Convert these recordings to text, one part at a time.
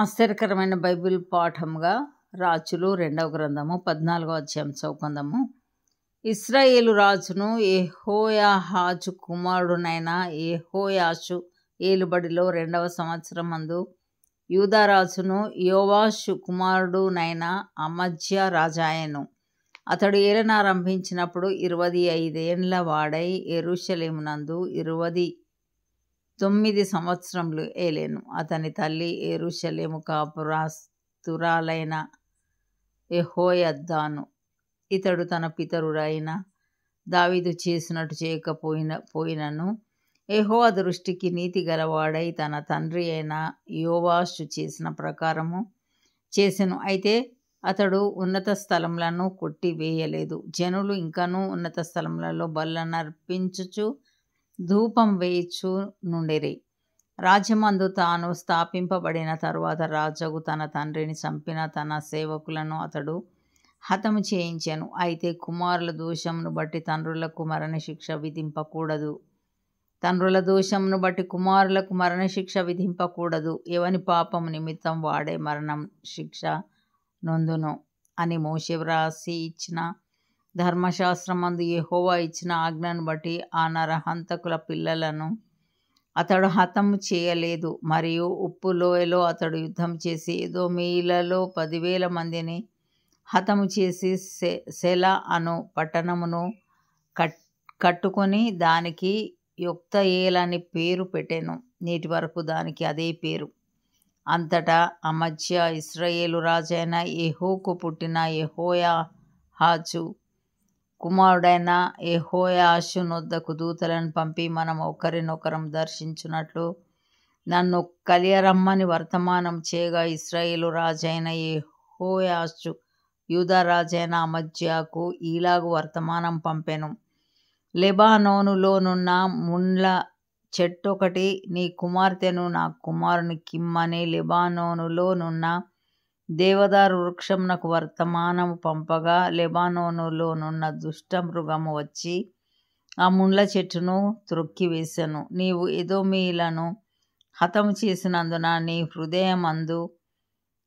ఆశ్చర్యకరమైన బైబిల్ పాఠంగా రాజులు 2వ గ్రంథము 14వ అధ్యాయం చదువుకుందాము. ఇశ్రాయేలు రాజును యెహోయాహాజు కుమారుడునైన యెహోయాషు ఏలుబడిలో 2వ సంవత్సరం మందు యూదా రాజును యోవాషు కుమారుడునైన అమజ్యా రాజాయెను. అతడు ఏలనారంభించినప్పుడు 25 ఏండ్ల వాడై యెరూషలేమునందు 29 సంవత్సరములు ఏలెను. అతని తల్లి యెరూషలేము కాపురస్తురాలైన యెహోయద్దాను. ఇతడు తన పితరుడైన దావీదు చేసినట్టు చేయకపోయినను యెహోవా దృష్టికి నీతి గలవాడై తన తండ్రి అయిన యోవాషు చేసిన ప్రకారము చేసెను. అయితే అతడు ఉన్నత స్థలములను కొట్టివేయలేదు. జనులు ఇంకనూ ఉన్నత స్థలములలో బలులనర్పించుచు ధూపం వేయుచు నుండిరి. రాజ్యమందు తాను స్థాపింపబడిన తరువాత రాజగు తన తండ్రిని చంపిన తన సేవకులను అతడు హతము చేయించెను. అయితే కుమారుల దోషమును బట్టి తండ్రులకు మరణశిక్ష విధింపకూడదు. తండ్రుల దోషమును బట్టి కుమారులకు మరణశిక్ష విధింపకూడదు. ఎవని పాపము నిమిత్తం వాడే మరణం శిక్ష నొందును అని మోషే వ్రాసి ఇచ్చిన ధర్మశాస్త్రమందు యెహోవా ఇచ్చిన ఆజ్ఞను బట్టి ఆ నరహంతకుల పిల్లలను అతడు హతము చేయలేదు. మరియు ఉప్పు లోయలో అతడు యుద్ధం చేసి ఎదోమీయులలో 10,000 మందిని హతము చేసి సెల అను పట్టణమును కట్టుకొని దానికి యొక్తయేల్ అని పేరు పెట్టెను. నేటి వరకు దానికి అదే పేరు. అంతటా అమజ్యా ఇశ్రాయేలు రాజైన యెహూకు పుట్టిన యెహోయాహాజు కుమారుడైన యెహోయాషు నొద్దకు దూతలను పంపి, మనం ఒకరినొకరం దర్శించున్నట్లు నన్ను కలియరమ్మని వర్తమానం చేయగా, ఇశ్రాయేలు రాజైన యెహోయాషు యూదా రాజైన అమజ్యాకు ఈలాగు వర్తమానం పంపెను. లెబానోనులోనున్న ముండ్ల చెట్టొకటి నీ కుమార్తెను నా కుమారునికిమ్మని లెబానోనులోనున్న దేవదారు వృక్షమునకు వర్తమానము పంపగా, లెబానోనులోనున్న దుష్ట మృగము వచ్చి ఆ ముండ్ల చెట్టును త్రొక్కివేసెను. నీవు ఎదోమీయులను హతము చేసినందున నీ హృదయమందు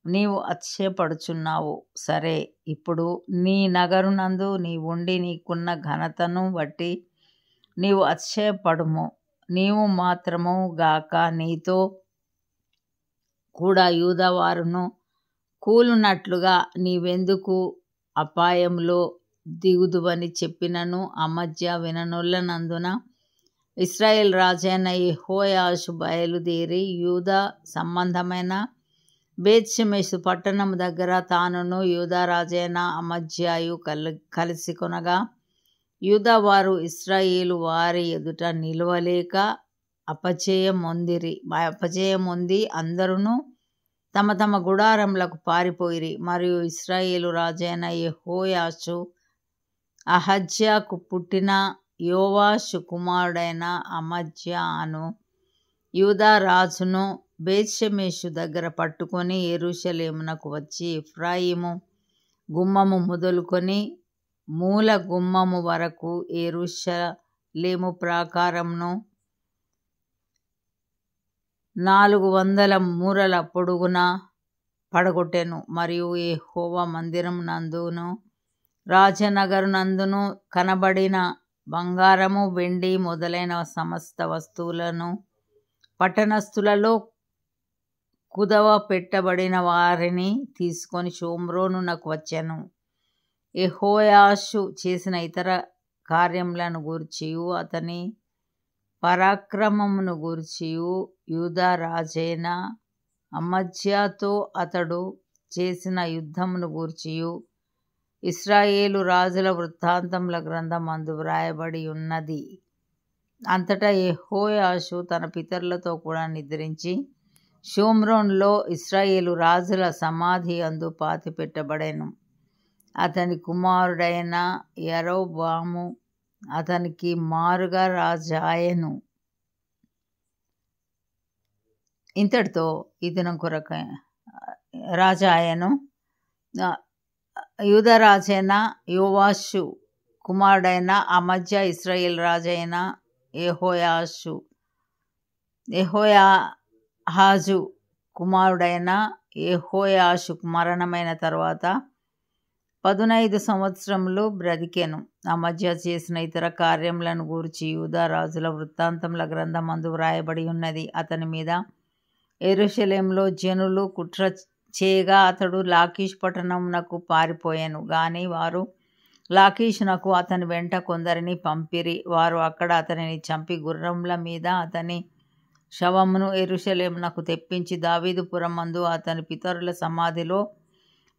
నీవు అతిశయపడుచున్నావు. సరే, ఇప్పుడు నీ నగరునందు నీవుండి నీకున్న ఘనతను బట్టి నీవు అతిశయపడుము. నీవు మాత్రము గాక నీతో కూడా యూదా వారును కూలునట్లుగా నీవెందుకు అపాయంలో దిగుదువని చెప్పినను అమజ్యా విననొల్లనందున ఇశ్రాయేల్ రాజైన యెహోయాషు బయలుదేరి యూదా సంబంధమైన బేత్షెమెషు పట్టణము దగ్గర తానును యూదా రాజైన అమజ్యాయు కలిసి కొనగా, యూదా వారు ఇశ్రాయేలు వారి ఎదుట నిలవలేక అపజయమొంది అందరును తమ తమ గుడారములకు పారిపోయిరి. మరియు ఇశ్రాయేలు రాజైన యెహోయాషు అహజ్యాకు పుట్టిన యోవాషు కుమారుడైన అమజ్యా అను యూదా రాజును బేత్షెమెషు దగ్గర పట్టుకొని యెరూషలేమునకు వచ్చి ఎఫ్రాయిము గుమ్మము మొదలుకొని మూల గుమ్మము వరకు యెరూషలేము ప్రాకారమును 400 మూరల పొడుగున పడగొట్టెను. మరియు యెహోవా మందిరమునందును రాజనగరునందును కనబడిన బంగారము, వెండి మొదలైన సమస్త వస్తువులను పట్టణస్థులలో కుదవ పెట్టబడిన వారిని తీసుకొని షోమ్రోనునకు వచ్చెను. యెహోయాషు చేసిన ఇతర కార్యములను గూర్చియు అతని పరాక్రమమును గూర్చియు యూదా రాజైన అమజ్యాతో అతడు చేసిన యుద్ధమును గూర్చియు ఇశ్రాయేలు రాజుల వృత్తాంతముల గ్రంథమందు వ్రాయబడి ఉన్నది. అంతటా యెహోయాషు తన పితరులతో కూడా నిద్రించి షోమ్రోనులో ఇశ్రాయేలు రాజుల సమాధి అందు పాతిపెట్టబడెను. అతని కుమారుడైన యరొబాము అతనికి మారుగా రాజాయెను. ఇంతటితో ఈ దినం కొరకు రాజాయను యూదా రాజైన యోవాషు కుమారుడైన అమజ్యా ఇశ్రాయేల్ రాజైన యెహోయాహాజు కుమారుడైన యెహోయాషు మరణమైన తర్వాత 15 సంవత్సరములు బ్రతికెను. అమజ్యా చేసిన ఇతర కార్యములను గూర్చి యూదా రాజుల వృత్తాంతముల గ్రంథమందు వ్రాయబడి ఉన్నది. అతని మీద యెరూషలేములో జనులు కుట్ర చేయగా అతడు లాకీషు పట్టణమునకు పారిపోయెను. గాని వారు లాకీషునకు అతని వెంట కొందరిని పంపిరి. వారు అక్కడ అతనిని చంపి గుర్రముల మీద అతని శవమును యెరూషలేమునకు తెప్పించి దావీదుపురమందు అతని పితరుల సమాధిలో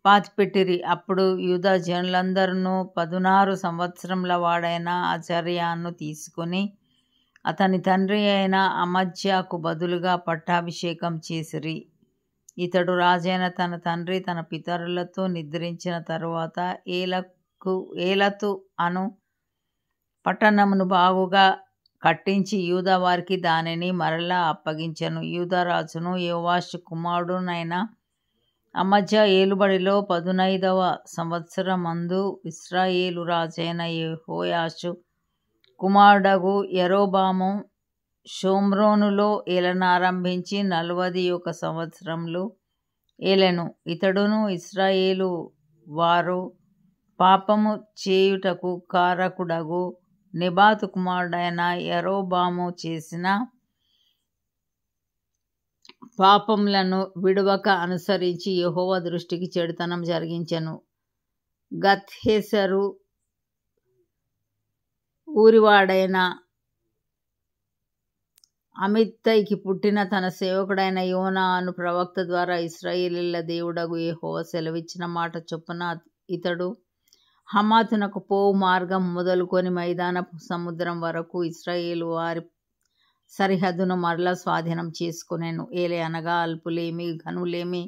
పాతిపెట్టిరి. అప్పుడు యూదా జనులందరూ 16 సంవత్సరముల వాడైన అజర్యాను తీసుకుని అతని తండ్రి అయిన అమజ్యాకు బదులుగా పట్టాభిషేకం చేసిరి. ఇతడు రాజైన తన తండ్రి తన పితరులతో నిద్రించిన తరువాత ఏలతు అను పట్టణమును బాగుగా కట్టించి యూదా వారికి దానిని మరలా అప్పగించెను. యూదా రాజును యోవాషు కుమారుడునైన అమజ్యా ఏలుబడిలో 15వ సంవత్సరమందు ఇశ్రాయేలు రాజైన యెహోయాషు కుమారుడగు యరొబాము షోమ్రోనులో ఏలనారంభించి 41 సంవత్సరములు ఏలెను. ఇతడును ఇశ్రాయేలు వారు పాపము చేయుటకు కారకుడగు నెబాతు కుమారుడైన యరొబాము చేసిన పాపములను విడువక అనుసరించి యెహోవా దృష్టికి చెడుతనం జరిగించెను. గత్హెసరు ఊరివాడైన అమిత్తయికి పుట్టిన తన సేవకుడైన యోనా అను ప్రవక్త ద్వారా ఇశ్రాయేలీయుల దేవుడగు యెహోవా సెలవిచ్చిన మాట చొప్పున ఇతడు హమాతునకు పోవు మార్గం మొదలుకొని మైదానపు సముద్రం వరకు ఇశ్రాయేలు వారి సరిహద్దును మరలా స్వాధీనం చేసుకొనెను. ఏలే అనగా అల్పులేమి ఘనులేమి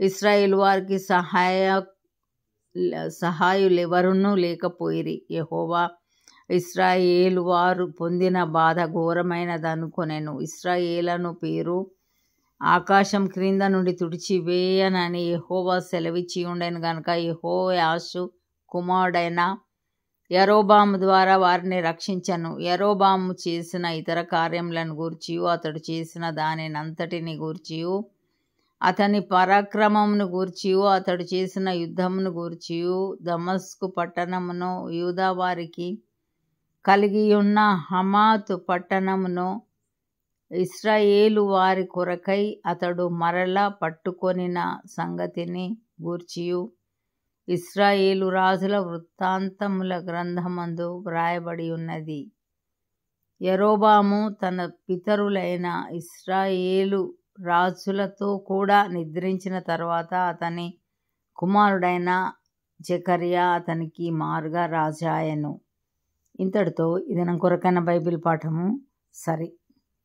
ఇశ్రాయేలు వారికి సహాయులెవరునూ లేకపోయిరి. యెహోవా ఇశ్రాయేలు వారు పొందిన బాధ ఘోరమైనదనుకొనెను. ఇశ్రాయేలను పేరు ఆకాశం క్రింద నుండి తుడిచివేయనని యెహోవా సెలవిచ్చి ఉండెను గనుక యెహోయాషు కుమారుడైన యరొబాము ద్వారా వారిని రక్షించెను. యరొబాము చేసిన ఇతర కార్యములను గూర్చియు అతడు చేసిన దానినంతటిని గూర్చియు అతని పరాక్రమమును గూర్చియు అతడు చేసిన యుద్ధమును గూర్చియు దమస్కు పట్టణమును యూదా వారికి కలిగియున్న హమాతు పట్టణమును ఇశ్రాయేలు వారి కొరకై అతడు మరలా పట్టుకొనిన సంగతిని గూర్చియు ఇశ్రాయేలు రాజుల వృత్తాంతముల గ్రంథమందు వ్రాయబడి ఉన్నది. యరొబాము తన పితరులైన ఇశ్రాయేలు రాజులతో కూడా నిద్రించిన తర్వాత అతని కుమారుడైన జెకర్యా అతనికి మారుగా రాజాయెను. ఇంతటితో ఇది నా కొరకైన బైబిల్ పాఠము సరి.